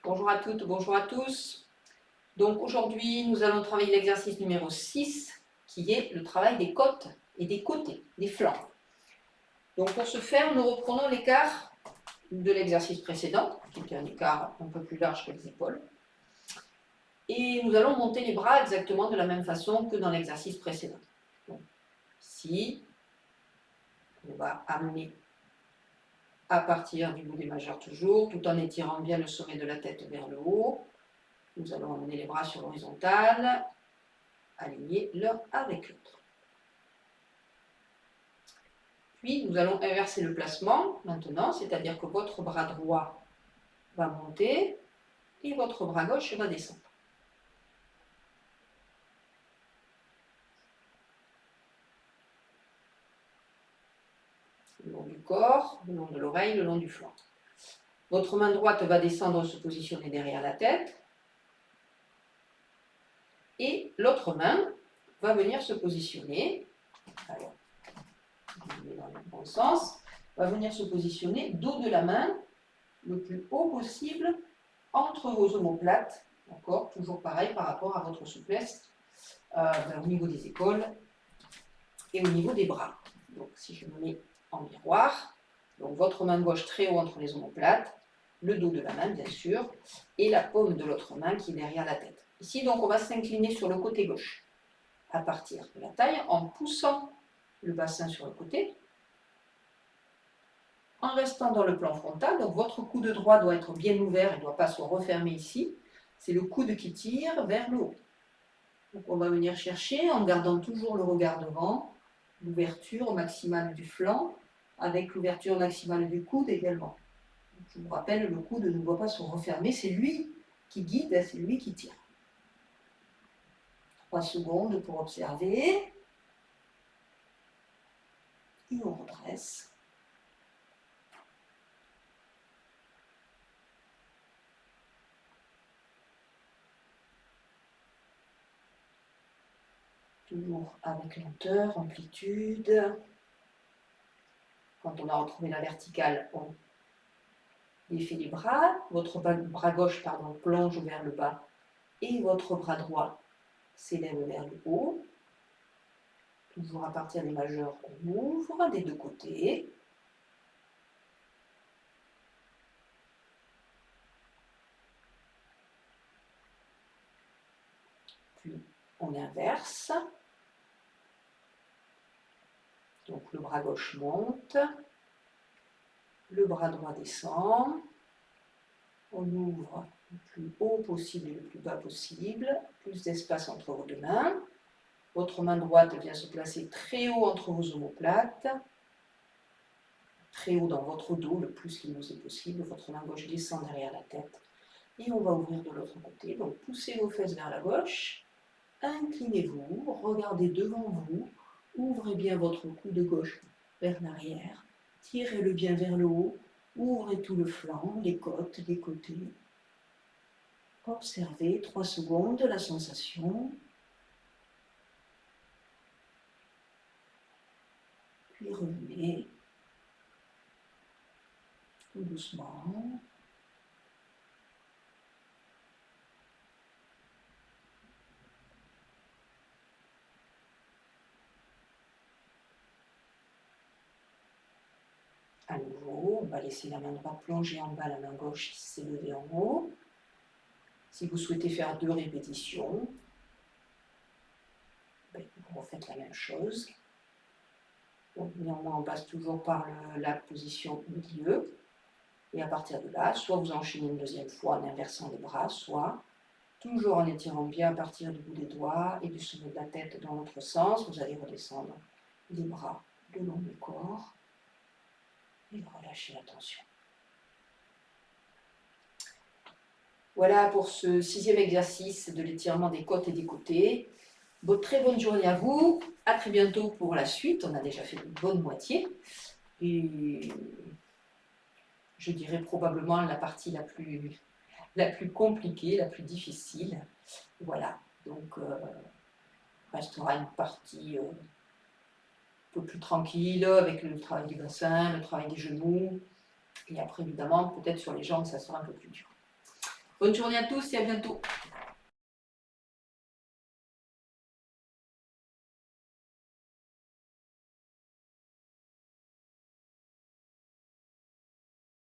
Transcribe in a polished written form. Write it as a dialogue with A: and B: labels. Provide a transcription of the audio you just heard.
A: Bonjour à toutes, bonjour à tous. Donc aujourd'hui, nous allons travailler l'exercice numéro 6, qui est le travail des côtes et des côtés, des flancs. Donc pour ce faire, nous reprenons l'écart de l'exercice précédent, qui était un écart un peu plus large que les épaules. Et nous allons monter les bras exactement de la même façon que dans l'exercice précédent. Donc, ici, on va amener à partir du bout des majeurs toujours, tout en étirant bien le sommet de la tête vers le haut. Nous allons amener les bras sur l'horizontale, alignés l'un avec l'autre. Puis nous allons inverser le placement maintenant, c'est-à-dire que votre bras droit va monter et votre bras gauche va descendre. Le long du corps, le long de l'oreille, le long du flanc. Votre main droite va descendre, se positionner derrière la tête. Et l'autre main va venir se positionner, alors, dans le bon sens, va venir se positionner dos de la main, le plus haut possible, entre vos omoplates, d'accord, toujours pareil par rapport à votre souplesse au niveau des épaules et au niveau des bras. Donc si je me mets en miroir, donc votre main gauche très haut entre les omoplates, le dos de la main bien sûr, et la paume de l'autre main qui est derrière la tête. Ici donc on va s'incliner sur le côté gauche, à partir de la taille, en poussant le bassin sur le côté, en restant dans le plan frontal. Donc votre coude droit doit être bien ouvert, il ne doit pas se refermer ici. C'est le coude qui tire vers le haut. Donc on va venir chercher, en gardant toujours le regard devant, l'ouverture maximale du flanc, avec l'ouverture maximale du coude également. Je vous rappelle, le coude ne doit pas se refermer, c'est lui qui guide, c'est lui qui tire. 3 secondes pour observer. Et on redresse. Toujours avec lenteur, amplitude. Quand on a retrouvé la verticale, on défait les bras. Votre bras gauche plonge vers le bas et votre bras droit s'élève vers le haut. Toujours à partir des majeurs, on ouvre des deux côtés. Puis on inverse. Donc le bras gauche monte, le bras droit descend. On ouvre le plus haut possible et le plus bas possible. Plus d'espace entre vos deux mains. Votre main droite vient se placer très haut entre vos omoplates, très haut dans votre dos, le plus qu'il nous est possible. Votre main gauche descend derrière la tête. Et on va ouvrir de l'autre côté. Donc poussez vos fesses vers la gauche, inclinez-vous, regardez devant vous, ouvrez bien votre coude gauche vers l'arrière, tirez-le bien vers le haut, ouvrez tout le flanc, les côtes, les côtés. Observez 3 secondes la sensation. Puis revenez tout doucement. À nouveau, on va laisser la main droite plonger en bas, la main gauche s'élever en haut. Si vous souhaitez faire 2 répétitions, vous refaites la même chose. Donc, néanmoins, on passe toujours par la position milieu. Et à partir de là, soit vous enchaînez une deuxième fois en inversant les bras, soit toujours en étirant bien à partir du bout des doigts et du sommet de la tête dans l'autre sens. Vous allez redescendre les bras le long du corps et relâcher la tension. Voilà pour ce 6e exercice de l'étirement des côtes et des côtés. Très bonne journée à vous. À très bientôt pour la suite. On a déjà fait une bonne moitié. Et je dirais probablement la partie la plus compliquée, la plus difficile. Voilà. Donc, restera une partie un peu plus tranquille avec le travail du bassin, le travail des genoux. Et après, évidemment, peut-être sur les jambes, ça sera un peu plus dur. Bonne journée à tous et à bientôt.